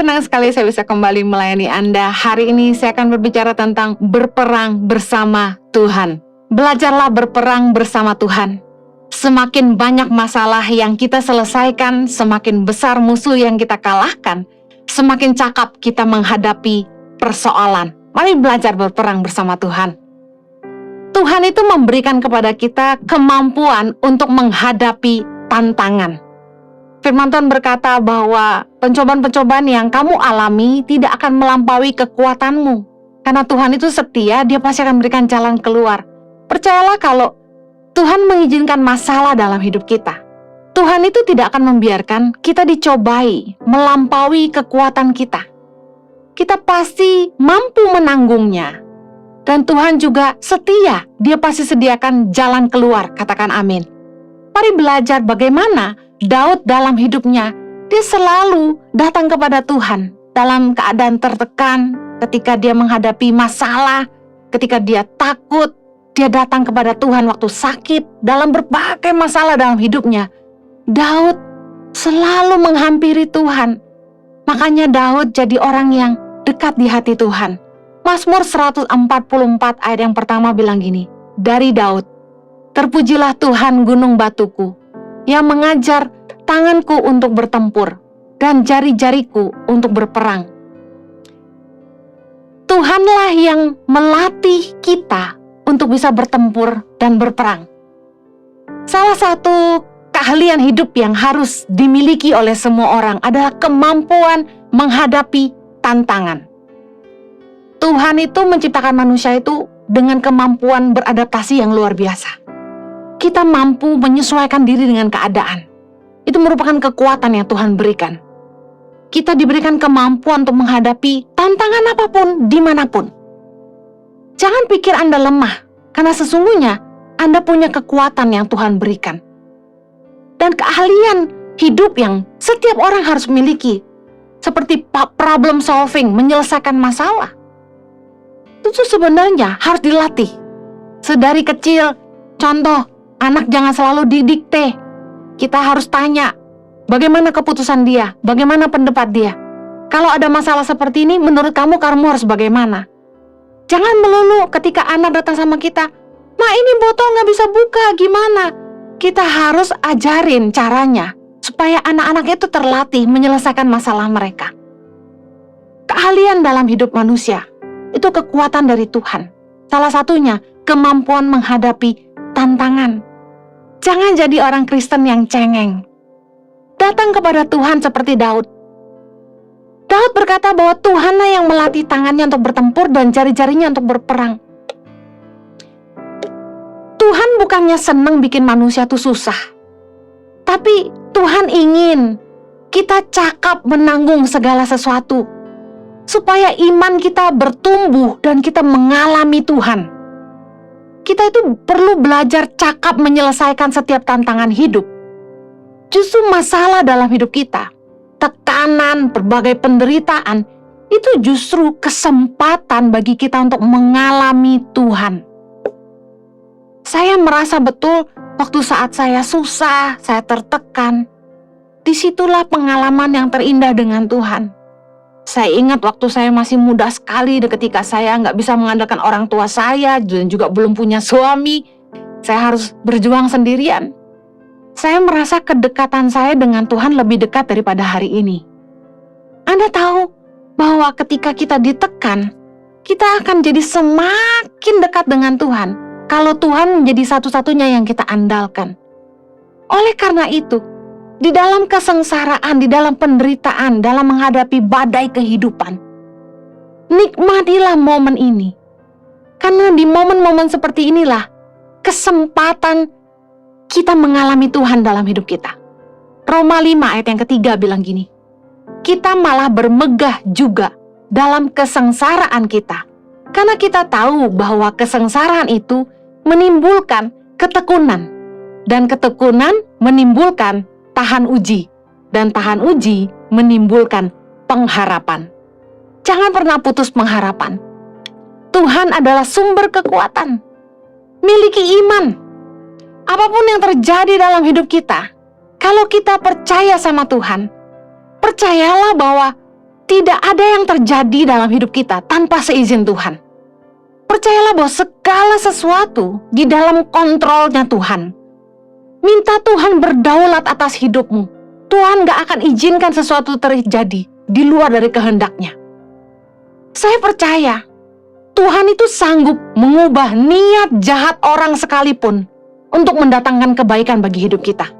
Senang sekali saya bisa kembali melayani Anda. Hari ini saya akan berbicara tentang berperang bersama Tuhan. Belajarlah berperang bersama Tuhan. Semakin banyak masalah yang kita selesaikan, semakin besar musuh yang kita kalahkan, semakin cakap kita menghadapi persoalan. Mari belajar berperang bersama Tuhan. Tuhan itu memberikan kepada kita kemampuan untuk menghadapi tantangan. Firman Tuhan berkata bahwa pencobaan-pencobaan yang kamu alami tidak akan melampaui kekuatanmu. Karena Tuhan itu setia, Dia pasti akan berikan jalan keluar. Percayalah kalau Tuhan mengizinkan masalah dalam hidup kita. Tuhan itu tidak akan membiarkan kita dicobai, melampaui kekuatan kita. Kita pasti mampu menanggungnya. Dan Tuhan juga setia, Dia pasti sediakan jalan keluar, katakan amin. Mari belajar bagaimana Daud dalam hidupnya, dia selalu datang kepada Tuhan dalam keadaan tertekan, ketika dia menghadapi masalah, ketika dia takut, dia datang kepada Tuhan waktu sakit, dalam berbagai masalah dalam hidupnya. Daud selalu menghampiri Tuhan. Makanya Daud jadi orang yang dekat di hati Tuhan. Mazmur 144 ayat yang pertama bilang gini, dari Daud, terpujilah Tuhan gunung batuku, yang mengajar tanganku untuk bertempur dan jari-jariku untuk berperang. Tuhanlah yang melatih kita untuk bisa bertempur dan berperang. Salah satu keahlian hidup yang harus dimiliki oleh semua orang adalah kemampuan menghadapi tantangan. Tuhan itu menciptakan manusia itu dengan kemampuan beradaptasi yang luar biasa. Kita mampu menyesuaikan diri dengan keadaan. Itu merupakan kekuatan yang Tuhan berikan. Kita diberikan kemampuan untuk menghadapi tantangan apapun, dimanapun. Jangan pikir Anda lemah, karena sesungguhnya Anda punya kekuatan yang Tuhan berikan. Dan keahlian hidup yang setiap orang harus miliki, seperti problem solving, menyelesaikan masalah. Itu sebenarnya harus dilatih. Sedari kecil, contoh, anak jangan selalu didikte. Kita harus tanya, bagaimana keputusan dia, bagaimana pendapat dia. Kalau ada masalah seperti ini, menurut kamu harus bagaimana? Jangan melulu ketika anak datang sama kita, Ma ini botol gak bisa buka, gimana? Kita harus ajarin caranya, supaya anak-anak itu terlatih menyelesaikan masalah mereka. Keahlian dalam hidup manusia, itu kekuatan dari Tuhan. Salah satunya, kemampuan menghadapi tantangan. Jangan jadi orang Kristen yang cengeng. Datang kepada Tuhan seperti Daud. Daud berkata bahwa Tuhanlah yang melatih tangannya untuk bertempur dan jari-jarinya untuk berperang. Tuhan bukannya senang bikin manusia itu susah. Tapi Tuhan ingin kita cakap menanggung segala sesuatu. Supaya iman kita bertumbuh dan kita mengalami Tuhan. Kita itu perlu belajar cakap menyelesaikan setiap tantangan hidup. Justru masalah dalam hidup kita, tekanan, berbagai penderitaan, itu justru kesempatan bagi kita untuk mengalami Tuhan. Saya merasa betul waktu saat saya susah, saya tertekan. Disitulah pengalaman yang terindah dengan Tuhan. Saya ingat waktu saya masih muda sekali ketika saya nggak bisa mengandalkan orang tua saya dan juga belum punya suami. Saya harus berjuang sendirian. Saya merasa kedekatan saya dengan Tuhan lebih dekat daripada hari ini. Anda tahu bahwa ketika kita ditekan, kita akan jadi semakin dekat dengan Tuhan kalau Tuhan menjadi satu-satunya yang kita andalkan. Oleh karena itu, di dalam kesengsaraan, di dalam penderitaan, dalam menghadapi badai kehidupan, nikmatilah momen ini. Karena di momen-momen seperti inilah kesempatan kita mengalami Tuhan dalam hidup kita. Roma 5 ayat yang ketiga bilang gini, kita malah bermegah juga dalam kesengsaraan kita. Karena kita tahu bahwa kesengsaraan itu menimbulkan ketekunan. Dan ketekunan menimbulkan tahan uji, dan tahan uji menimbulkan pengharapan. Jangan pernah putus pengharapan. Tuhan adalah sumber kekuatan. Miliki iman. Apapun yang terjadi dalam hidup kita, kalau kita percaya sama Tuhan, percayalah bahwa Tidak ada yang terjadi dalam hidup kita tanpa seizin Tuhan. Percayalah bahwa segala sesuatu di dalam kontrolnya Tuhan. Minta Tuhan berdaulat atas hidupmu. Tuhan gak akan izinkan sesuatu terjadi di luar dari kehendaknya. Saya percaya Tuhan itu sanggup mengubah niat jahat orang sekalipun untuk mendatangkan kebaikan bagi hidup kita.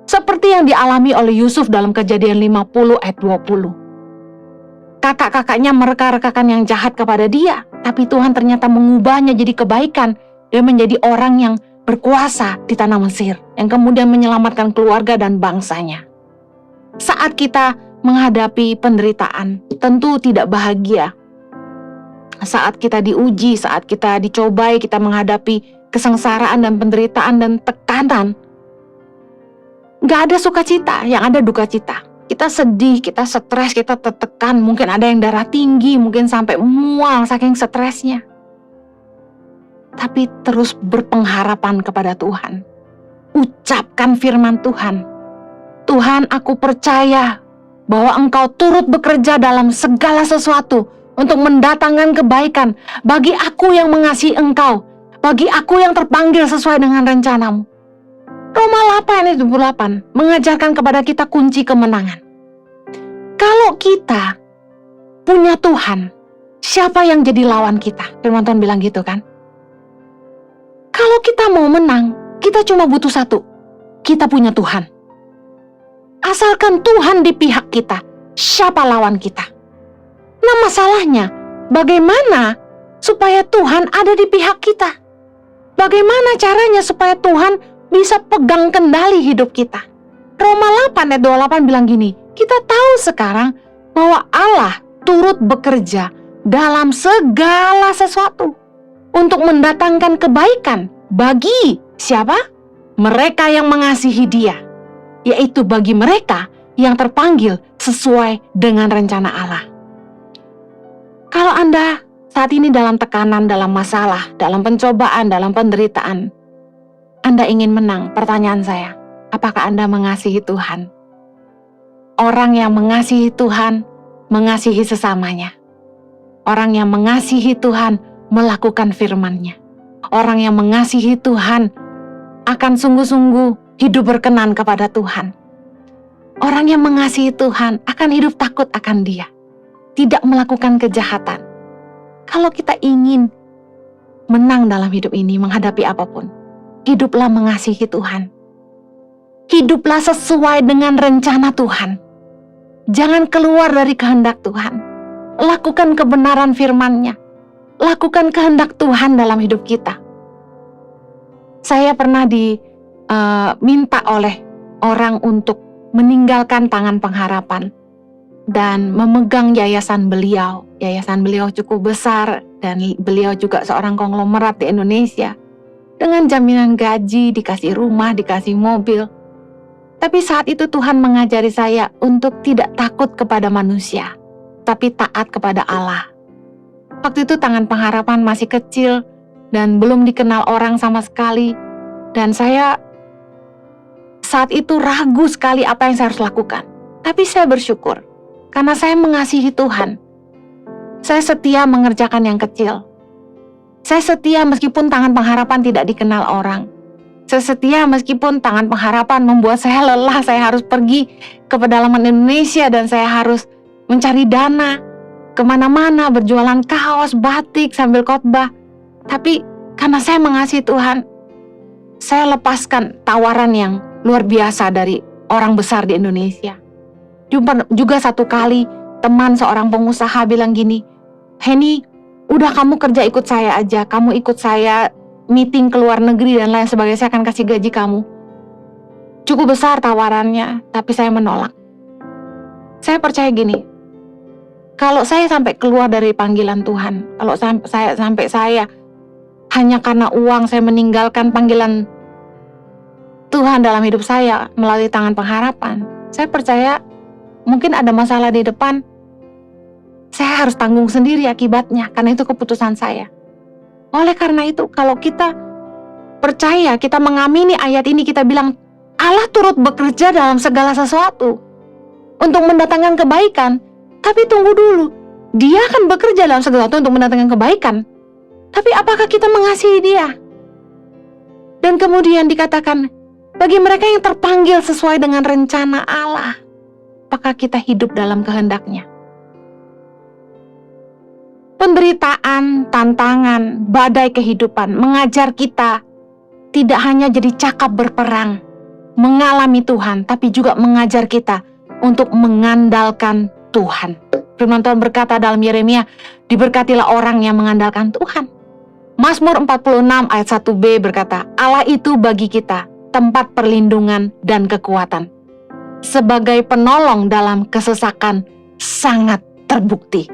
Seperti yang dialami oleh Yusuf dalam Kejadian 50 ayat 20. Kakak-kakaknya mereka-rekakan yang jahat kepada dia, tapi Tuhan ternyata mengubahnya jadi kebaikan. Dia menjadi orang yang berkuasa di tanah Mesir, yang kemudian menyelamatkan keluarga dan bangsanya. Saat kita menghadapi penderitaan, tentu tidak bahagia. Saat kita diuji, saat kita dicobai, kita menghadapi kesengsaraan dan penderitaan dan tekanan, gak ada sukacita, yang ada duka cita. Kita sedih, kita stres, kita tertekan, mungkin ada yang darah tinggi, mungkin sampai mual saking stresnya. Tapi terus berpengharapan kepada Tuhan. Ucapkan firman Tuhan. Tuhan, aku percaya bahwa Engkau turut bekerja dalam segala sesuatu untuk mendatangkan kebaikan bagi aku yang mengasihi Engkau, bagi aku yang terpanggil sesuai dengan rencanamu. Roma 8 ayat 28 mengajarkan kepada kita kunci kemenangan. Kalau kita punya Tuhan, siapa yang jadi lawan kita? Firman Tuhan bilang gitu kan? Kalau kita mau menang, kita cuma butuh satu. Kita punya Tuhan. Asalkan Tuhan di pihak kita, siapa lawan kita? Nah, masalahnya, bagaimana supaya Tuhan ada di pihak kita? Bagaimana caranya supaya Tuhan bisa pegang kendali hidup kita? Roma 8 ayat 28 bilang gini, kita tahu sekarang bahwa Allah turut bekerja dalam segala sesuatu untuk mendatangkan kebaikan bagi siapa? Mereka yang mengasihi Dia, yaitu bagi mereka yang terpanggil sesuai dengan rencana Allah. Kalau Anda saat ini dalam tekanan, dalam masalah, dalam pencobaan, dalam penderitaan, Anda ingin menang, pertanyaan saya, apakah Anda mengasihi Tuhan? Orang yang mengasihi Tuhan, mengasihi sesamanya. Orang yang mengasihi Tuhan, melakukan firman-Nya. Orang yang mengasihi Tuhan, akan sungguh-sungguh hidup berkenan kepada Tuhan. Orang yang mengasihi Tuhan, akan hidup takut akan Dia. Tidak melakukan kejahatan. Kalau kita ingin menang dalam hidup ini, menghadapi apapun, hiduplah mengasihi Tuhan. Hiduplah sesuai dengan rencana Tuhan. Jangan keluar dari kehendak Tuhan. Lakukan kebenaran firman-Nya. Lakukan kehendak Tuhan dalam hidup kita. Saya pernah diminta oleh orang untuk meninggalkan Tangan Pengharapan dan memegang yayasan beliau. Yayasan beliau cukup besar dan beliau juga seorang konglomerat di Indonesia. Dengan jaminan gaji, dikasih rumah, dikasih mobil. Tapi saat itu Tuhan mengajari saya untuk tidak takut kepada manusia, tapi taat kepada Allah. Waktu itu Tangan Pengharapan masih kecil dan belum dikenal orang sama sekali. Dan saya saat itu ragu sekali apa yang saya harus lakukan. Tapi saya bersyukur, karena saya mengasihi Tuhan. Saya setia mengerjakan yang kecil. Saya setia meskipun Tangan Pengharapan tidak dikenal orang. Saya setia meskipun Tangan Pengharapan membuat saya lelah, saya harus pergi ke pedalaman Indonesia dan saya harus mencari dana kemana-mana, berjualan kaos, batik sambil khotbah. Tapi karena saya mengasihi Tuhan, saya lepaskan tawaran yang luar biasa dari orang besar di Indonesia. Juga satu kali teman seorang pengusaha bilang gini, Henny, udah kamu kerja ikut saya aja, kamu ikut saya meeting ke luar negeri dan lain sebagainya, saya akan kasih gaji kamu. Cukup besar tawarannya, tapi saya menolak. Saya percaya gini, kalau saya sampai keluar dari panggilan Tuhan, kalau sampai saya hanya karena uang saya meninggalkan panggilan Tuhan dalam hidup saya melalui Tangan Pengharapan, saya percaya mungkin ada masalah di depan, saya harus tanggung sendiri akibatnya, karena itu keputusan saya. Oleh karena itu, kalau kita percaya, kita mengamini ayat ini, kita bilang, Allah turut bekerja dalam segala sesuatu untuk mendatangkan kebaikan. Tapi tunggu dulu, dia akan bekerja dalam segala sesuatu untuk mendatangkan kebaikan. Tapi apakah kita mengasihi dia? Dan kemudian dikatakan, bagi mereka yang terpanggil sesuai dengan rencana Allah, apakah kita hidup dalam kehendak-Nya? Penderitaan, tantangan, badai kehidupan mengajar kita tidak hanya jadi cakap berperang, mengalami Tuhan, tapi juga mengajar kita untuk mengandalkan Tuhan. Firman Tuhan berkata dalam Yeremia, diberkatilah orang yang mengandalkan Tuhan. Mazmur 46 ayat 1b berkata, Allah itu bagi kita tempat perlindungan dan kekuatan. Sebagai penolong dalam kesesakan sangat terbukti.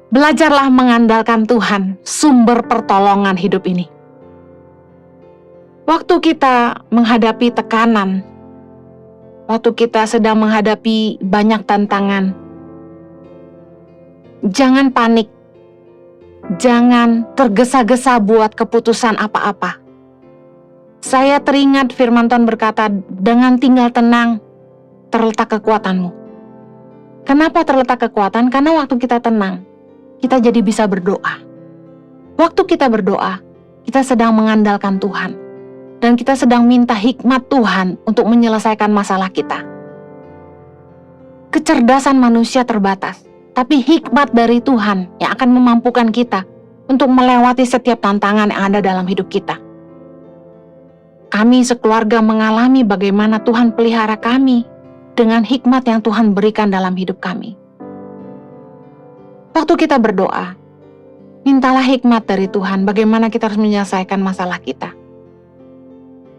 Belajarlah mengandalkan Tuhan, sumber pertolongan hidup ini. Waktu kita menghadapi tekanan, waktu kita sedang menghadapi banyak tantangan, jangan panik, jangan tergesa-gesa buat keputusan apa-apa. Saya teringat firman Tuhan berkata, dengan tinggal tenang terletak kekuatanmu. Kenapa terletak kekuatan? Karena waktu kita tenang, kita jadi bisa berdoa. Waktu kita berdoa, kita sedang mengandalkan Tuhan. Dan kita sedang minta hikmat Tuhan untuk menyelesaikan masalah kita. Kecerdasan manusia terbatas, tapi hikmat dari Tuhan yang akan memampukan kita untuk melewati setiap tantangan yang ada dalam hidup kita. Kami sekeluarga mengalami bagaimana Tuhan pelihara kami dengan hikmat yang Tuhan berikan dalam hidup kami. Waktu kita berdoa, mintalah hikmat dari Tuhan bagaimana kita harus menyelesaikan masalah kita.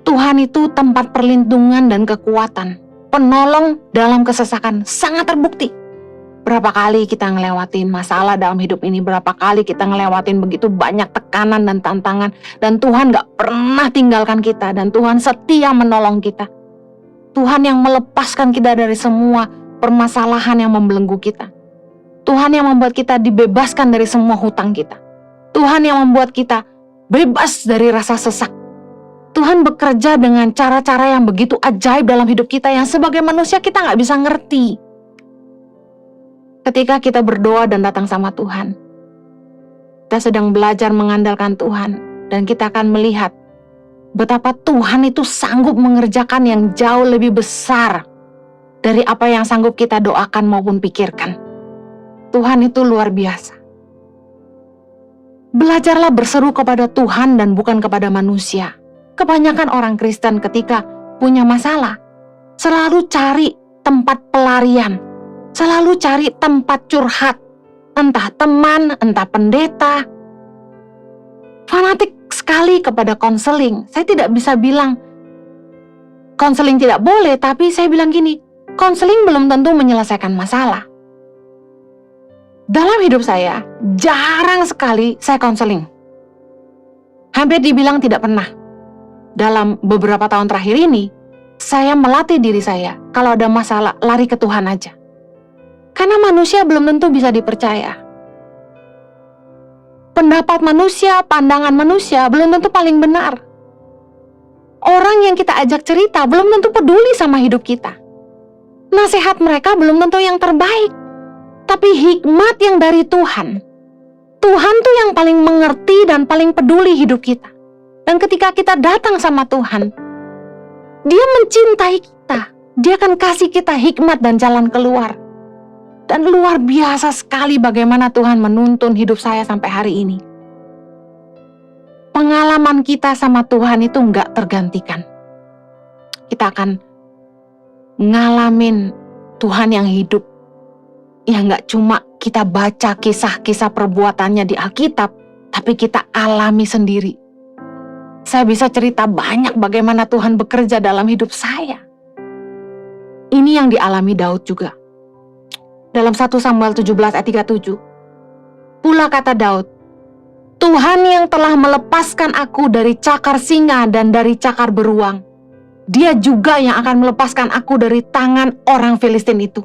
Tuhan itu tempat perlindungan dan kekuatan, penolong dalam kesesakan sangat terbukti. Berapa kali kita ngelewatin masalah dalam hidup ini, berapa kali kita ngelewatin begitu banyak tekanan dan tantangan, dan Tuhan gak pernah tinggalkan kita, dan Tuhan setia menolong kita. Tuhan yang melepaskan kita dari semua permasalahan yang membelenggu kita. Tuhan yang membuat kita dibebaskan dari semua hutang kita. Tuhan yang membuat kita bebas dari rasa sesak. Tuhan bekerja dengan cara-cara yang begitu ajaib dalam hidup kita yang sebagai manusia kita gak bisa ngerti. Ketika kita berdoa dan datang sama Tuhan, kita sedang belajar mengandalkan Tuhan, dan kita akan melihat betapa Tuhan itu sanggup mengerjakan yang jauh lebih besar dari apa yang sanggup kita doakan maupun pikirkan. Tuhan itu luar biasa. Belajarlah berseru kepada Tuhan dan bukan kepada manusia. Kebanyakan orang Kristen ketika punya masalah, selalu cari tempat pelarian, selalu cari tempat curhat, entah teman, entah pendeta. Fanatik sekali kepada konseling. Saya tidak bisa bilang konseling tidak boleh, tapi saya bilang gini, konseling belum tentu menyelesaikan masalah. Dalam hidup saya, jarang sekali saya konseling. Hampir dibilang tidak pernah. Dalam beberapa tahun terakhir ini, saya melatih diri saya, kalau ada masalah, lari ke Tuhan aja. Karena manusia belum tentu bisa dipercaya. Pendapat manusia, pandangan manusia, belum tentu paling benar. Orang yang kita ajak cerita, belum tentu peduli sama hidup kita. Nasihat mereka belum tentu yang terbaik. Tapi hikmat yang dari Tuhan. Tuhan tuh yang paling mengerti dan paling peduli hidup kita. Dan ketika kita datang sama Tuhan, Dia mencintai kita. Dia akan kasih kita hikmat dan jalan keluar. Dan luar biasa sekali bagaimana Tuhan menuntun hidup saya sampai hari ini. Pengalaman kita sama Tuhan itu nggak tergantikan. Kita akan ngalamin Tuhan yang hidup. Ya nggak cuma kita baca kisah-kisah perbuatannya di Alkitab, tapi kita alami sendiri. Saya bisa cerita banyak bagaimana Tuhan bekerja dalam hidup saya. Ini yang dialami Daud juga. Dalam 1 Samuel 17 ayat 37. Pula kata Daud, Tuhan yang telah melepaskan aku dari cakar singa dan dari cakar beruang, Dia juga yang akan melepaskan aku dari tangan orang Filistin itu.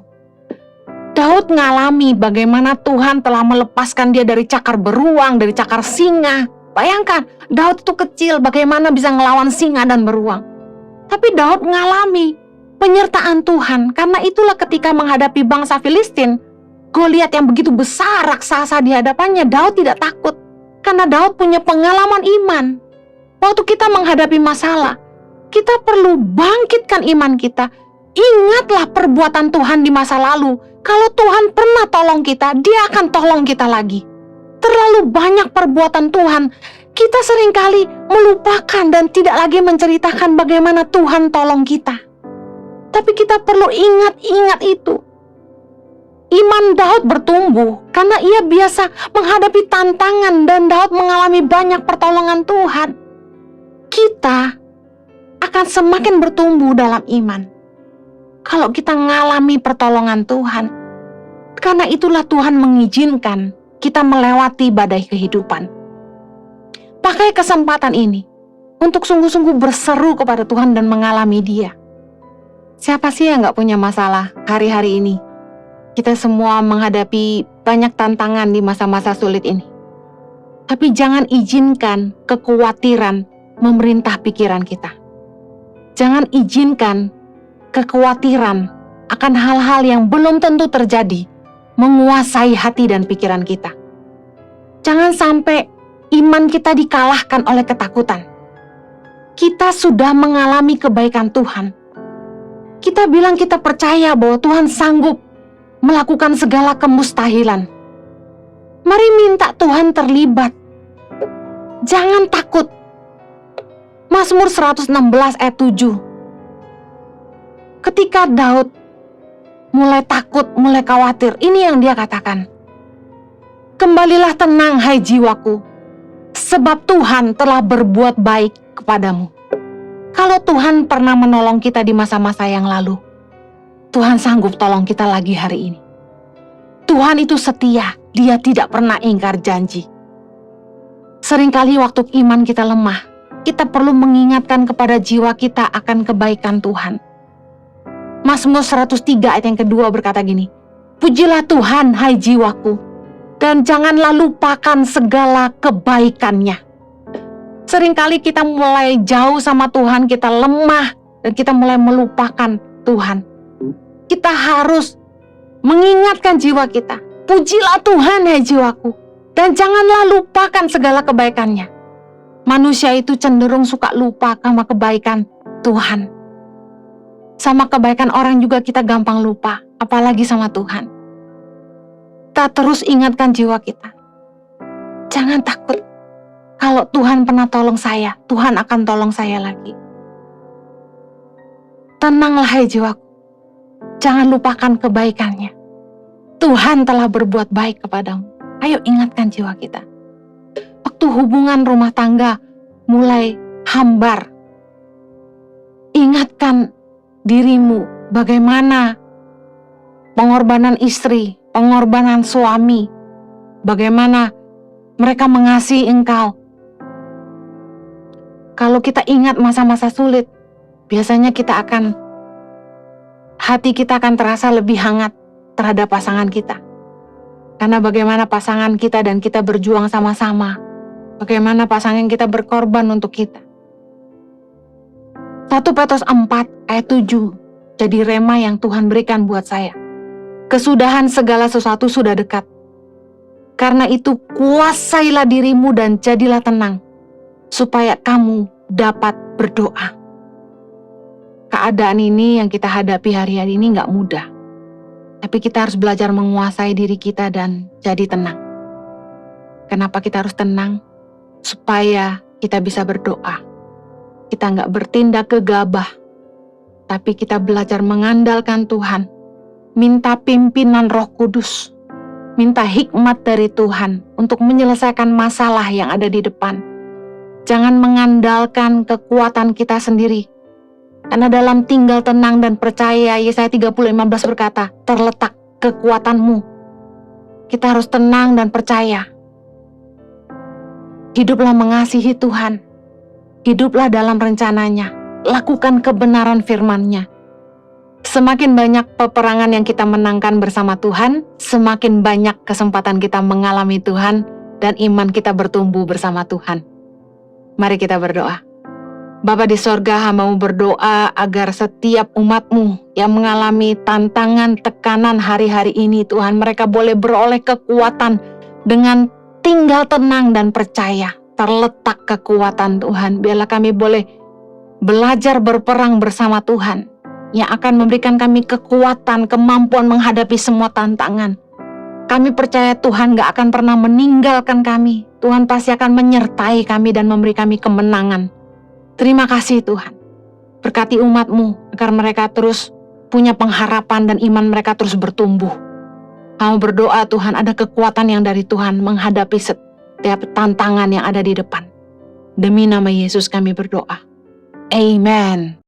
Daud ngalami bagaimana Tuhan telah melepaskan dia dari cakar beruang, dari cakar singa. Bayangkan, Daud itu kecil, bagaimana bisa ngelawan singa dan beruang. Tapi Daud ngalami penyertaan Tuhan. Karena itulah ketika menghadapi bangsa Filistin, Goliat yang begitu besar raksasa di hadapannya, Daud tidak takut. Karena Daud punya pengalaman iman. Waktu kita menghadapi masalah, kita perlu bangkitkan iman kita. Ingatlah perbuatan Tuhan di masa lalu. Kalau Tuhan pernah tolong kita, Dia akan tolong kita lagi. Terlalu banyak perbuatan Tuhan, kita seringkali melupakan dan tidak lagi menceritakan bagaimana Tuhan tolong kita. Tapi kita perlu ingat itu. Iman Daud bertumbuh karena ia biasa menghadapi tantangan dan Daud mengalami banyak pertolongan Tuhan. Kita akan semakin bertumbuh dalam iman kalau kita mengalami pertolongan Tuhan. Karena itulah Tuhan mengizinkan kita melewati badai kehidupan. Pakai kesempatan ini untuk sungguh-sungguh berseru kepada Tuhan dan mengalami Dia. Siapa sih yang gak punya masalah hari-hari ini? Kita semua menghadapi banyak tantangan di masa-masa sulit ini. Tapi jangan izinkan kekhawatiran memerintah pikiran kita. Jangan izinkan kekhawatiran akan hal-hal yang belum tentu terjadi menguasai hati dan pikiran kita. Jangan sampai iman kita dikalahkan oleh ketakutan. Kita sudah mengalami kebaikan Tuhan. Kita bilang kita percaya bahwa Tuhan sanggup melakukan segala kemustahilan. Mari minta Tuhan terlibat. Jangan takut. Mazmur 116 ayat 7. Ketika Daud mulai takut, mulai khawatir, ini yang dia katakan. Kembalilah tenang hai jiwaku, sebab Tuhan telah berbuat baik kepadamu. Kalau Tuhan pernah menolong kita di masa-masa yang lalu, Tuhan sanggup tolong kita lagi hari ini. Tuhan itu setia, Dia tidak pernah ingkar janji. Seringkali waktu iman kita lemah, kita perlu mengingatkan kepada jiwa kita akan kebaikan Tuhan. Mazmur 103 ayat yang kedua berkata gini, pujilah Tuhan hai jiwaku, dan janganlah lupakan segala kebaikannya. Seringkali kita mulai jauh sama Tuhan, kita lemah, dan kita mulai melupakan Tuhan. Kita harus mengingatkan jiwa kita, pujilah Tuhan hai jiwaku, dan janganlah lupakan segala kebaikannya. Manusia itu cenderung suka lupa sama kebaikan Tuhan. Sama kebaikan orang juga kita gampang lupa, apalagi sama Tuhan. Kita terus ingatkan jiwa kita. Jangan takut. Kalau Tuhan pernah tolong saya, Tuhan akan tolong saya lagi. Tenanglah hai jiwaku. Jangan lupakan kebaikannya. Tuhan telah berbuat baik kepadamu. Ayo ingatkan jiwa kita. Waktu hubungan rumah tangga mulai hambar, ingatkan dirimu bagaimana pengorbanan istri, pengorbanan suami, bagaimana mereka mengasihi engkau. Kalau kita ingat masa-masa sulit, biasanya hati kita akan terasa lebih hangat terhadap pasangan kita. Karena bagaimana pasangan kita dan kita berjuang sama-sama, bagaimana pasangan kita berkorban untuk kita. 1 Petrus 4 ayat 7 jadi rema yang Tuhan berikan buat saya. Kesudahan segala sesuatu sudah dekat. Karena itu kuasailah dirimu dan jadilah tenang, supaya kamu dapat berdoa. Keadaan ini yang kita hadapi hari-hari ini gak mudah. Tapi kita harus belajar menguasai diri kita dan jadi tenang. Kenapa kita harus tenang? Supaya kita bisa berdoa. Kita nggak bertindak gegabah, tapi kita belajar mengandalkan Tuhan. Minta pimpinan Roh Kudus. Minta hikmat dari Tuhan untuk menyelesaikan masalah yang ada di depan. Jangan mengandalkan kekuatan kita sendiri. Karena dalam tinggal tenang dan percaya, Yesaya 30:15 berkata, terletak kekuatanmu. Kita harus tenang dan percaya. Hiduplah mengasihi Tuhan. Hiduplah dalam rencananya. Lakukan kebenaran firman-Nya. Semakin banyak peperangan yang kita menangkan bersama Tuhan, semakin banyak kesempatan kita mengalami Tuhan dan iman kita bertumbuh bersama Tuhan. Mari kita berdoa. Bapa di sorga, hamba-Mu berdoa agar setiap umat-Mu yang mengalami tantangan, tekanan hari-hari ini, Tuhan, mereka boleh beroleh kekuatan dengan tinggal tenang dan percaya. Terletak kekuatan, Tuhan. Biarlah kami boleh belajar berperang bersama Tuhan, yang akan memberikan kami kekuatan, kemampuan menghadapi semua tantangan. Kami percaya Tuhan gak akan pernah meninggalkan kami. Tuhan pasti akan menyertai kami dan memberi kami kemenangan. Terima kasih Tuhan. Berkati umat-Mu agar mereka terus punya pengharapan dan iman mereka terus bertumbuh. Kami berdoa Tuhan, ada kekuatan yang dari Tuhan menghadapi setiap tantangan yang ada di depan. Demi nama Yesus kami berdoa. Amen.